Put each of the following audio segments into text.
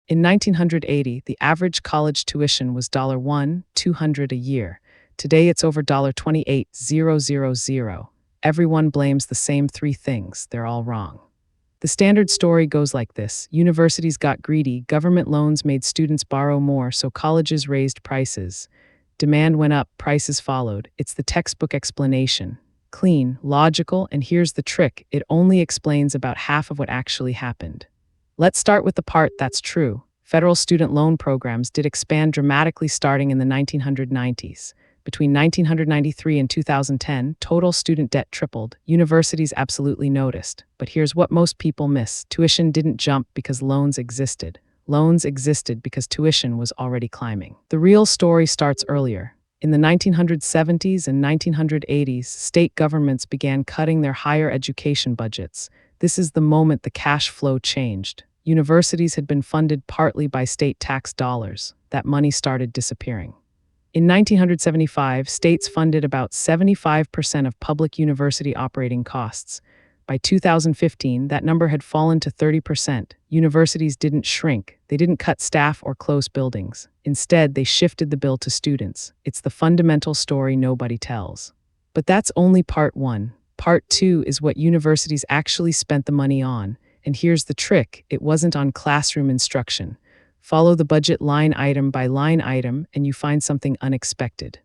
In 1980, the average college tuition was $1,200 a year. Today it's over $28,000. Everyone blames the same three things. They're all wrong. The standard story goes like this. Universities got greedy, government loans made students borrow more, so colleges raised prices. Demand went up, prices followed. It's the textbook explanation. Clean, logical, and here's the trick. It only explains about half of what actually happened. Let's start with the part that's true. Federal student loan programs did expand dramatically starting in the 1990s. Between 1993 and 2010, total student debt tripled. Universities absolutely noticed. But here's what most people miss. Tuition didn't jump because loans existed. Loans existed because tuition was already climbing. The real story starts earlier. In the 1970s and 1980s, state governments began cutting their higher education budgets. This is the moment the cash flow changed. Universities had been funded partly by state tax dollars. That money started disappearing. In 1975, states funded about 75% of public university operating costs. By 2015, that number had fallen to 30%. Universities didn't shrink. They didn't cut staff or close buildings. Instead, they shifted the bill to students. It's the fundamental story nobody tells. But that's only part one. Part two is what universities actually spent the money on. And here's the trick. It wasn't on classroom instruction. Follow the budget line item by line item, and you find something unexpected.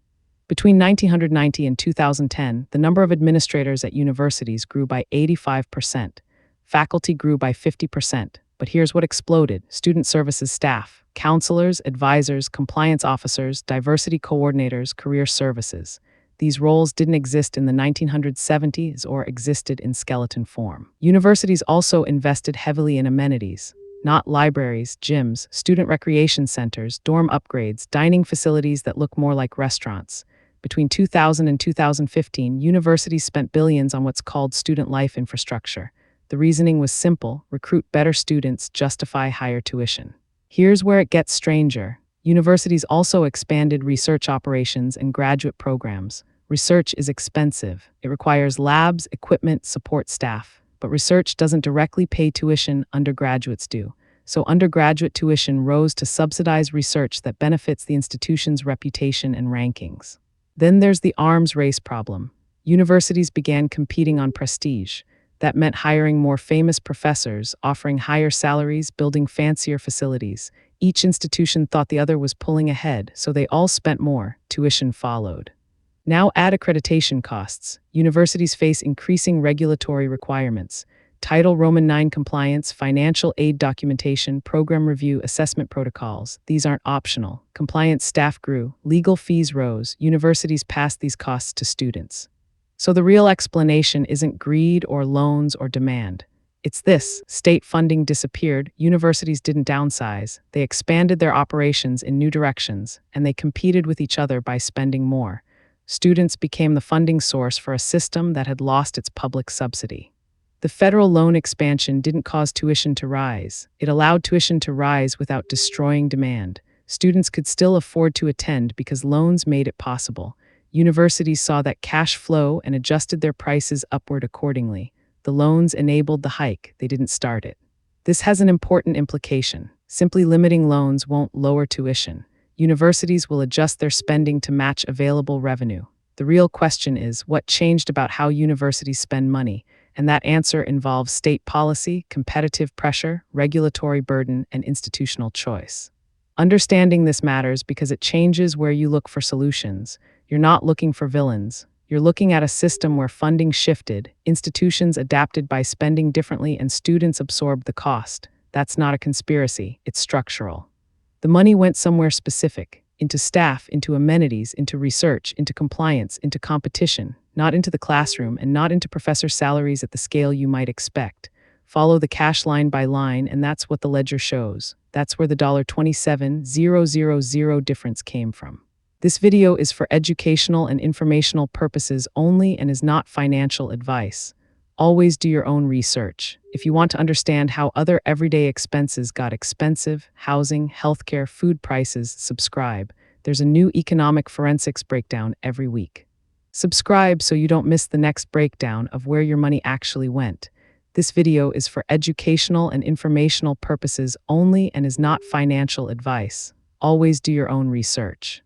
Between 1990 and 2010, the number of administrators at universities grew by 85%. Faculty grew by 50%. But here's what exploded: student services staff, counselors, advisors, compliance officers, diversity coordinators, career services. These roles didn't exist in the 1970s or existed in skeleton form. Universities also invested heavily in amenities. Not libraries, gyms, student recreation centers, dorm upgrades, dining facilities that look more like restaurants. Between 2000 and 2015, universities spent billions on what's called student life infrastructure. The reasoning was simple: recruit better students, justify higher tuition. Here's where it gets stranger. Universities also expanded research operations and graduate programs. Research is expensive. It requires labs, equipment, support staff. But research doesn't directly pay tuition, undergraduates do. So undergraduate tuition rose to subsidize research that benefits the institution's reputation and rankings. Then there's the arms race problem. Universities began competing on prestige. That meant hiring more famous professors, offering higher salaries, building fancier facilities. Each institution thought the other was pulling ahead, so they all spent more. Tuition followed. Now add accreditation costs. Universities face increasing regulatory requirements. Title Roman IX compliance, financial aid documentation, program review, assessment protocols. These aren't optional. Compliance staff grew. Legal fees rose. Universities passed these costs to students. So the real explanation isn't greed or loans or demand. It's this: state funding disappeared, universities didn't downsize, they expanded their operations in new directions, and they competed with each other by spending more. Students became the funding source for a system that had lost its public subsidy. The federal loan expansion didn't cause tuition to rise. It allowed tuition to rise without destroying demand. Students could still afford to attend because loans made it possible. Universities saw that cash flow and adjusted their prices upward accordingly. The loans enabled the hike, they didn't start it. This has an important implication. Simply limiting loans won't lower tuition. Universities will adjust their spending to match available revenue. The real question is, what changed about how universities spend money? And that answer involves state policy, competitive pressure, regulatory burden, and institutional choice. Understanding this matters because it changes where you look for solutions. You're not looking for villains. You're looking at a system where funding shifted, institutions adapted by spending differently, and students absorbed the cost. That's not a conspiracy, it's structural. The money went somewhere specific: into staff, into amenities, into research, into compliance, into competition, not into the classroom and not into professor salaries at the scale you might expect. Follow the cash line by line, and that's what the ledger shows. That's where the $27,000 difference came from. This video is for educational and informational purposes only and is not financial advice. Always do your own research. If you want to understand how other everyday expenses got expensive, housing, healthcare, food prices, subscribe. There's a new economic forensics breakdown every week. Subscribe so you don't miss the next breakdown of where your money actually went. This video is for educational and informational purposes only and is not financial advice. Always do your own research.